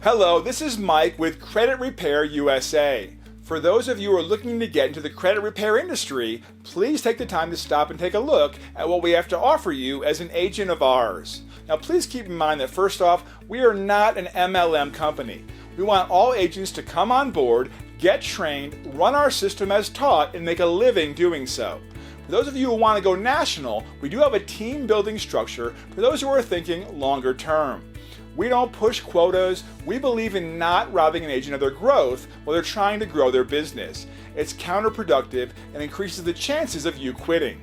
Hello, this is Mike with Credit Repair USA. For those of you who are looking to get into the credit repair industry, please take the time to stop and take a look at what we have to offer you as an agent of ours. Now please keep in mind that first off, we are not an MLM company. We want all agents to come on board, get trained, run our system as taught, and make a living doing so. For those of you who want to go national, we do have a team building structure for those who are thinking longer term. We don't push quotas. We believe in not robbing an agent of their growth while they're trying to grow their business. It's counterproductive and increases the chances of you quitting.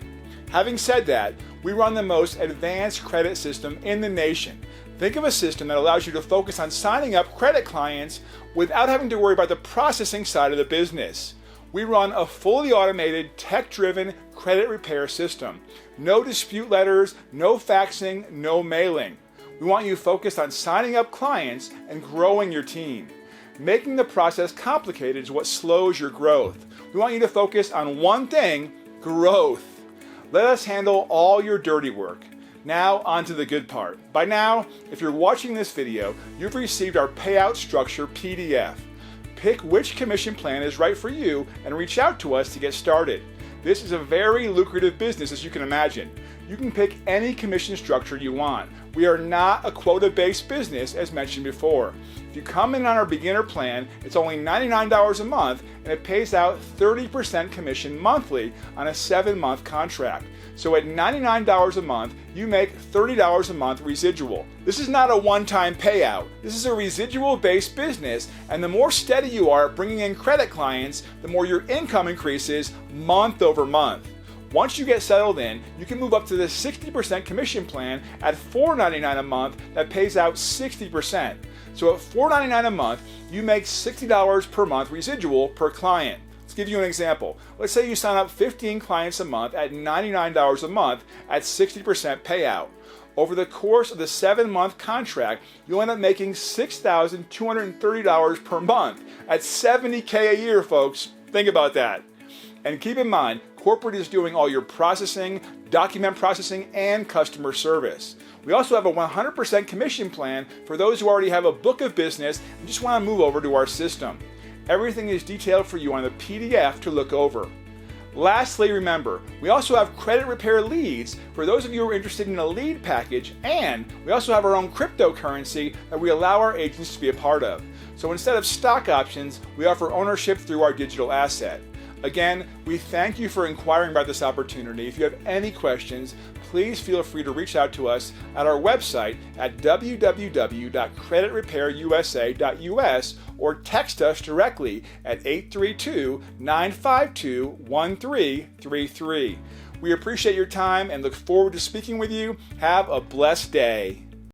Having said that, we run the most advanced credit system in the nation. Think of a system that allows you to focus on signing up credit clients without having to worry about the processing side of the business. We run a fully automated, tech-driven credit repair system. No dispute letters, no faxing, no mailing. We want you focused on signing up clients and growing your team. Making the process complicated is what slows your growth. We want you to focus on one thing: growth. Let us handle all your dirty work. Now, on to the good part. By now, if you're watching this video, you've received our payout structure PDF. Pick which commission plan is right for you and reach out to us to get started. This is a very lucrative business, as you can imagine. You can pick any commission structure you want. We are not a quota-based business, as mentioned before. If you come in on our beginner plan, it's only $99 a month, and it pays out 30% commission monthly on a 7-month contract. So at $99 a month, you make $30 a month residual. This is not a one-time payout. This is a residual-based business, and the more steady you are at bringing in credit clients, the more your income increases month over month. Once you get settled in, you can move up to the 60% commission plan at $4.99 a month that pays out 60%. So at $4.99 a month, you make $60 per month residual per client. Let's give you an example. Let's say you sign up 15 clients a month at $99 a month at 60% payout. Over the course of the 7-month contract, you'll end up making $6,230 per month at $70K a year, folks. Think about that. And keep in mind, corporate is doing all your processing, document processing, and customer service. We also have a 100% commission plan for those who already have a book of business and just want to move over to our system. Everything is detailed for you on the PDF to look over. Lastly, remember, we also have credit repair leads for those of you who are interested in a lead package, and we also have our own cryptocurrency that we allow our agents to be a part of. So instead of stock options, we offer ownership through our digital asset. Again, we thank you for inquiring about this opportunity. If you have any questions, please feel free to reach out to us at our website at www.creditrepairusa.us or text us directly at 832-952-1333. We appreciate your time and look forward to speaking with you. Have a blessed day.